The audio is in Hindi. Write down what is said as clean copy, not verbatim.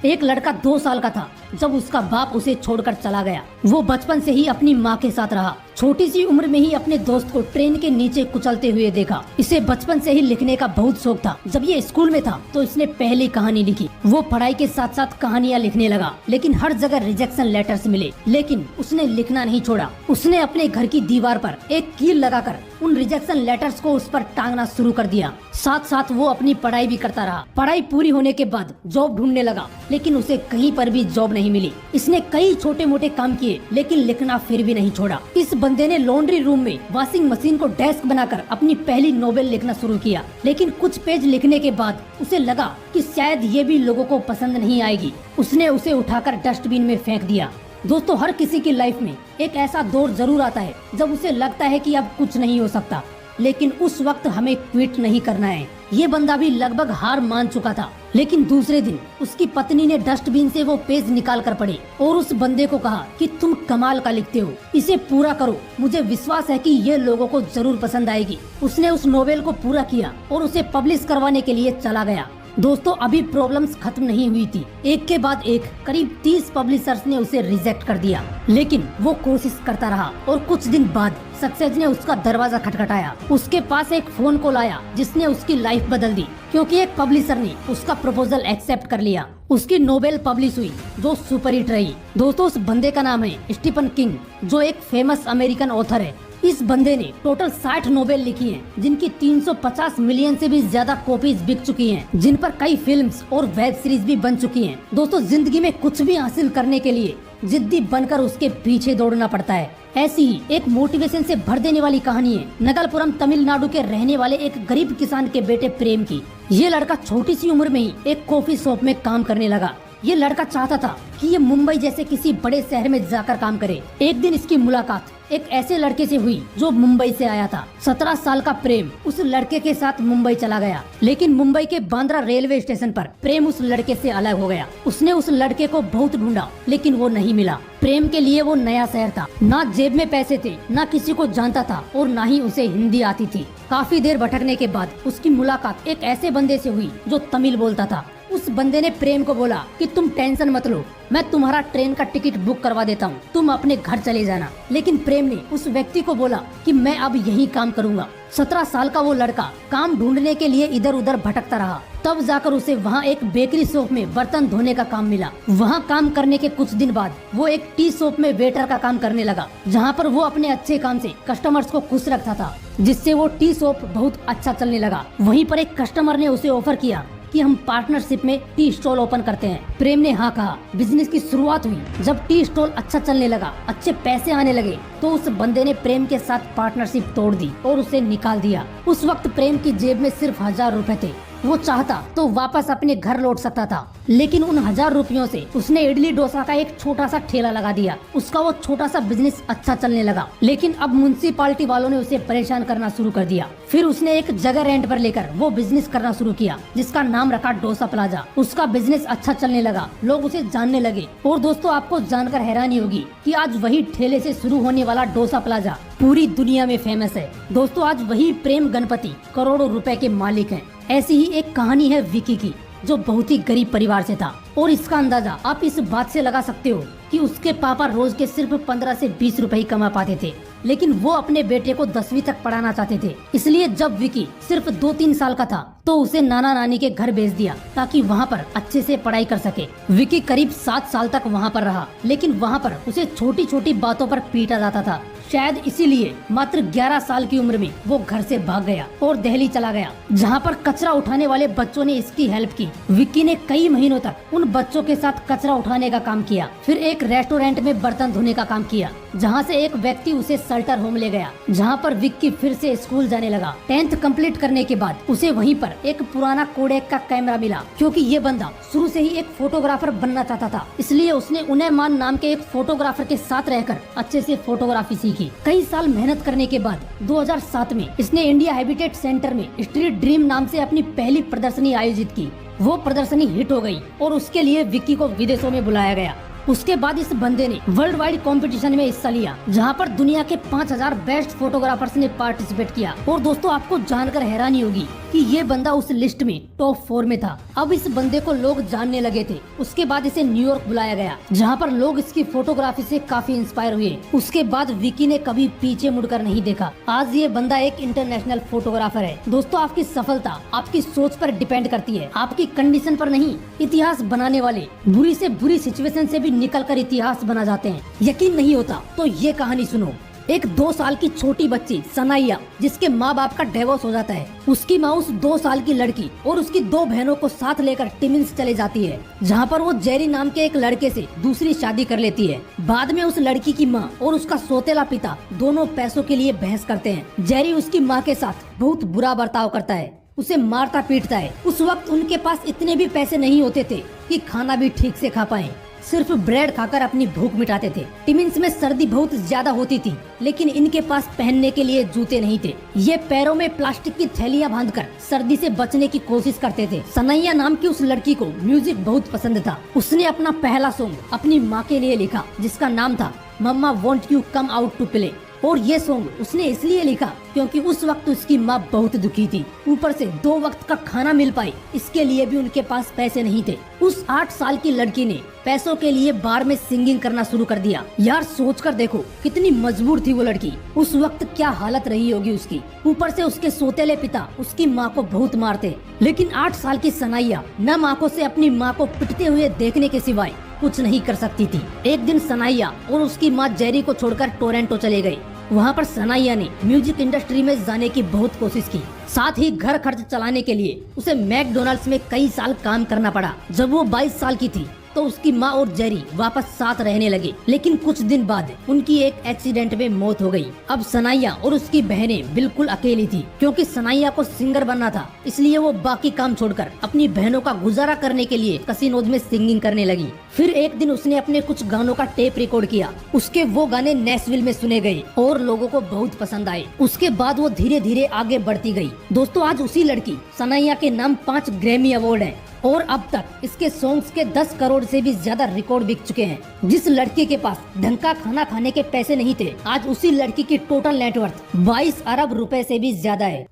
एक लड़का 2 साल का था जब उसका बाप उसे छोड़कर चला गया। वो बचपन से ही अपनी माँ के साथ रहा। छोटी सी उम्र में ही अपने दोस्त को ट्रेन के नीचे कुचलते हुए देखा। इसे बचपन से ही लिखने का बहुत शौक था। जब ये स्कूल में था तो इसने पहली कहानी लिखी। वो पढ़ाई के साथ साथ कहानियाँ लिखने लगा, लेकिन हर जगह रिजेक्शन लेटर्स मिले। लेकिन उसने लिखना नहीं छोड़ा। उसने अपने घर की दीवार पर एक कील लगाकर उन रिजेक्शन लेटर्स को उस पर टांगना शुरू कर दिया। साथ साथ वो अपनी पढ़ाई भी करता रहा। पढ़ाई पूरी होने के बाद जॉब ढूंढने लगा, लेकिन उसे कहीं पर भी जॉब नहीं मिली। इसने कई छोटे मोटे काम किए, लेकिन लिखना फिर भी नहीं छोड़ा। इस बंदे ने लॉन्ड्री रूम में वॉशिंग मशीन को डेस्क बनाकर अपनी पहली नोवेल लिखना शुरू किया। लेकिन कुछ पेज लिखने के बाद उसे लगा कि शायद ये भी लोगों को पसंद नहीं आएगी। उसने उसे उठाकर डस्टबिन में फेंक दिया। दोस्तों, हर किसी की लाइफ में एक ऐसा दौर जरूर आता है जब उसे लगता है कि अब कुछ नहीं हो सकता, लेकिन उस वक्त हमें क्विट नहीं करना है। ये बंदा भी लगभग हार मान चुका था, लेकिन दूसरे दिन उसकी पत्नी ने डस्टबिन से वो पेज निकाल कर पढ़े और उस बंदे को कहा कि तुम कमाल का लिखते हो, इसे पूरा करो, मुझे विश्वास है कि ये लोगों को जरूर पसंद आएगी। उसने उस नोवेल को पूरा किया और उसे पब्लिश करवाने के लिए चला गया। दोस्तों, अभी प्रॉब्लम्स खत्म नहीं हुई थी। एक के बाद एक करीब 30 पब्लिशर्स ने उसे रिजेक्ट कर दिया, लेकिन वो कोशिश करता रहा और कुछ दिन बाद सक्सेस ने उसका दरवाजा खटखटाया। उसके पास एक फोन कॉल आया जिसने उसकी लाइफ बदल दी, क्योंकि एक पब्लिशर ने उसका प्रपोजल एक्सेप्ट कर लिया। उसकी नोवेल पब्लिश हुई जो सुपर हिट रही। दोस्तों, उस बंदे का नाम है स्टीफन किंग, जो एक फेमस अमेरिकन ऑथर है। इस बंदे ने टोटल 60 नोवेल लिखी हैं, जिनकी 350 मिलियन से भी ज्यादा कॉपीज बिक चुकी हैं, जिन पर कई फिल्म्स और वेब सीरीज भी बन चुकी हैं। दोस्तों, जिंदगी में कुछ भी हासिल करने के लिए जिद्दी बनकर उसके पीछे दौड़ना पड़ता है। ऐसी ही एक मोटिवेशन से भर देने वाली कहानी है नगलपुरम तमिलनाडु के रहने वाले एक गरीब किसान के बेटे प्रेम की। ये लड़का छोटी सी उम्र में ही एक कॉफी शॉप में काम करने लगा। ये लड़का चाहता था कि ये मुंबई जैसे किसी बड़े शहर में जाकर काम करे। एक दिन इसकी मुलाकात एक ऐसे लड़के से हुई जो मुंबई से आया था। 17 साल का प्रेम उस लड़के के साथ मुंबई चला गया, लेकिन मुंबई के बांद्रा रेलवे स्टेशन पर प्रेम उस लड़के से अलग हो गया। उसने उस लड़के को बहुत ढूंढा, लेकिन वो नहीं मिला। प्रेम के लिए वो नया शहर था, ना जेब में पैसे थे, ना किसी को जानता था और ना ही उसे हिंदी आती थी। काफी देर भटकने के बाद उसकी मुलाकात एक ऐसे बंदे से हुई जो तमिल बोलता था। उस बंदे ने प्रेम को बोला कि तुम टेंशन मत लो, मैं तुम्हारा ट्रेन का टिकट बुक करवा देता हूँ, तुम अपने घर चले जाना। लेकिन प्रेम ने उस व्यक्ति को बोला कि मैं अब यही काम करूँगा। 17 साल का वो लड़का काम ढूंढने के लिए इधर उधर भटकता रहा। तब जाकर उसे वहाँ एक बेकरी शॉप में बर्तन धोने का काम मिला। वहाँ काम करने के कुछ दिन बाद वो एक टी शॉप में वेटर का काम करने लगा, जहाँ पर वो अपने अच्छे काम से कस्टमर्स को खुश रखता था, जिससे वो टी शॉप बहुत अच्छा चलने लगा। वहीं पर एक कस्टमर ने उसे ऑफर किया कि हम पार्टनरशिप में टी स्टॉल ओपन करते हैं। प्रेम ने हाँ कहा। बिजनेस की शुरुआत हुई। जब टी स्टॉल अच्छा चलने लगा, अच्छे पैसे आने लगे, तो उस बंदे ने प्रेम के साथ पार्टनरशिप तोड़ दी और उसे निकाल दिया। उस वक्त प्रेम की जेब में सिर्फ 1000 रुपए थे। वो चाहता तो वापस अपने घर लौट सकता था, लेकिन उन 1000 रुपयों से उसने इडली डोसा का एक छोटा सा ठेला लगा दिया। उसका वो छोटा सा बिजनेस अच्छा चलने लगा, लेकिन अब म्युनिसिपालिटी वालों ने उसे परेशान करना शुरू कर दिया। फिर उसने एक जगह रेंट पर लेकर वो बिजनेस करना शुरू किया, जिसका नाम रखा डोसा प्लाजा। उसका बिजनेस अच्छा चलने लगा, लोग उसे जानने लगे। और दोस्तों, आपको जानकर हैरानी होगी कि आज वही ठेले से शुरू होने वाला डोसा प्लाजा पूरी दुनिया में फेमस है। दोस्तों, आज वही प्रेम गणपति करोड़ों रुपए के मालिक हैं। ऐसी ही एक कहानी है विकी की, जो बहुत ही गरीब परिवार से था। और इसका अंदाजा आप इस बात से लगा सकते हो कि उसके पापा रोज के सिर्फ 15 से 20 रुपए ही कमा पाते थे, लेकिन वो अपने बेटे को 10वीं तक पढ़ाना चाहते थे। इसलिए जब विकी सिर्फ 2-3 साल का था तो उसे नाना नानी के घर भेज दिया, ताकि वहाँ पर अच्छे से पढ़ाई कर सके। विकी करीब 7 साल तक वहाँ पर रहा, लेकिन वहाँ पर उसे छोटी छोटी बातों पर पीटा जाता था। शायद इसीलिए मात्र 11 साल की उम्र में वो घर से भाग गया और दिल्ली चला गया, जहाँ पर कचरा उठाने वाले बच्चों ने इसकी हेल्प की। विक्की ने कई महीनों तक उन बच्चों के साथ कचरा उठाने का काम किया। फिर एक रेस्टोरेंट में बर्तन धोने का काम किया, जहाँ से एक व्यक्ति उसे शेल्टर होम ले गया, जहाँ पर विक्की फिर से स्कूल जाने लगा। 10th कंप्लीट करने के बाद उसे वहीं पर एक पुराना कोडेक का कैमरा मिला, क्योंकि ये बंदा शुरू से ही एक फोटोग्राफर बनना चाहता था। इसलिए उसने उन्नयमान नाम के एक फोटोग्राफर के साथ रहकर अच्छे से फोटोग्राफी सीखी। कई साल मेहनत करने के बाद 2007 में इसने इंडिया हैबिटेट सेंटर में स्ट्रीट ड्रीम नाम से अपनी पहली प्रदर्शनी आयोजित की। वो प्रदर्शनी हिट हो गई और उसके लिए विक्की को विदेशों में बुलाया गया। उसके बाद इस बंदे ने वर्ल्ड वाइड कॉम्पिटिशन में हिस्सा लिया, जहाँ पर दुनिया के 5000 बेस्ट फोटोग्राफर्स ने पार्टिसिपेट किया। और दोस्तों आपको जानकर हैरानी होगी कि ये बंदा उस लिस्ट में टॉप 4 में था। अब इस बंदे को लोग जानने लगे थे। उसके बाद इसे न्यूयॉर्क बुलाया गया, जहाँ पर लोग इसकी फोटोग्राफी से काफी इंस्पायर हुए। उसके बाद विकी ने कभी पीछे मुड़कर नहीं देखा। आज ये बंदा एक इंटरनेशनल फोटोग्राफर है। दोस्तों आपकी सफलता आपकी सोच पर डिपेंड करती है, आपकी कंडीशन पर नहीं। इतिहास बनाने वाले बुरी से बुरी सिचुएशन से भी निकलकर इतिहास बना जाते हैं। यकीन नहीं होता तो ये कहानी सुनो। एक 2 साल की छोटी बच्ची सनाइया, जिसके माँ बाप का डिवोर्स हो जाता है। उसकी माँ उस 2 साल की लड़की और उसकी 2 बहनों को साथ लेकर टिमिन्स चले जाती है, जहाँ पर वो जेरी नाम के एक लड़के से दूसरी शादी कर लेती है। बाद में उस लड़की की माँ और उसका सौतेला पिता दोनों पैसों के लिए बहस करते हैं। जेरी उसकी माँ के साथ बहुत बुरा बर्ताव करता है, उसे मारता पीटता है। उस वक्त उनके पास इतने भी पैसे नहीं होते थे कि खाना भी ठीक से खा पाए, सिर्फ ब्रेड खाकर अपनी भूख मिटाते थे। टिमिन्स में सर्दी बहुत ज्यादा होती थी, लेकिन इनके पास पहनने के लिए जूते नहीं थे। ये पैरों में प्लास्टिक की थैलियां बांधकर सर्दी से बचने की कोशिश करते थे। सनैया नाम की उस लड़की को म्यूजिक बहुत पसंद था। उसने अपना पहला सॉन्ग अपनी माँ के लिए लिखा, जिसका नाम था mama want you come out to play. और ये सॉन्ग उसने इसलिए लिखा क्योंकि उस वक्त उसकी माँ बहुत दुखी थी। ऊपर से 2 वक्त का खाना मिल पाए, इसके लिए भी उनके पास पैसे नहीं थे। उस 8 साल की लड़की ने पैसों के लिए बार में सिंगिंग करना शुरू कर दिया। यार सोचकर देखो कितनी मजबूर थी वो लड़की। उस वक्त क्या हालत रही होगी उसकी। ऊपर से उसके सौतेले पिता उसकी माँ को बहुत मारते, लेकिन 8 साल की सनाइया नम आंखों से अपनी माँ को पिटते हुए देखने के सिवाय कुछ नहीं कर सकती थी। एक दिन सनाइया और उसकी माँ जेरी को छोड़कर टोरंटो चले गए। वहाँ पर सनाइया ने म्यूजिक इंडस्ट्री में जाने की बहुत कोशिश की। साथ ही घर खर्च चलाने के लिए उसे मैकडोनाल्ड्स में कई साल काम करना पड़ा। जब वो 22 साल की थी तो उसकी माँ और जेरी वापस साथ रहने लगे, लेकिन कुछ दिन बाद उनकी एक एक्सीडेंट में मौत हो गई। अब सनाइया और उसकी बहनें बिल्कुल अकेली थी, क्योंकि सनाइया को सिंगर बनना था। इसलिए वो बाकी काम छोड़कर अपनी बहनों का गुजारा करने के लिए कसिनोज में सिंगिंग करने लगी। फिर एक दिन उसने अपने कुछ गानों का टेप रिकॉर्ड किया। उसके वो गाने नेशविल में सुने गए और लोगों को बहुत पसंद आए। उसके बाद वो धीरे धीरे आगे बढ़ती गई। दोस्तों आज उसी लड़की सनाइया के नाम 5 ग्रैमी अवार्ड है और अब तक इसके सॉन्ग्स के 10 करोड़ से भी ज्यादा रिकॉर्ड बिक चुके हैं। जिस लड़की के पास ढंग का खाना खाने के पैसे नहीं थे, आज उसी लड़की की टोटल नेटवर्थ 22 अरब रुपए से भी ज्यादा है।